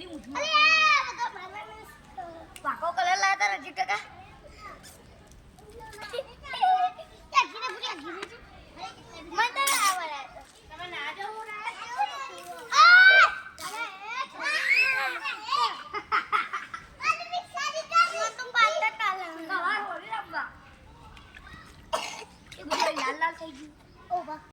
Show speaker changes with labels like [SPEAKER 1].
[SPEAKER 1] પેલી મૂઠું અરે આ બધો પાકો કલર લાતા રજી કાકા લાલ લાલ થઈ ગયું ઓ બા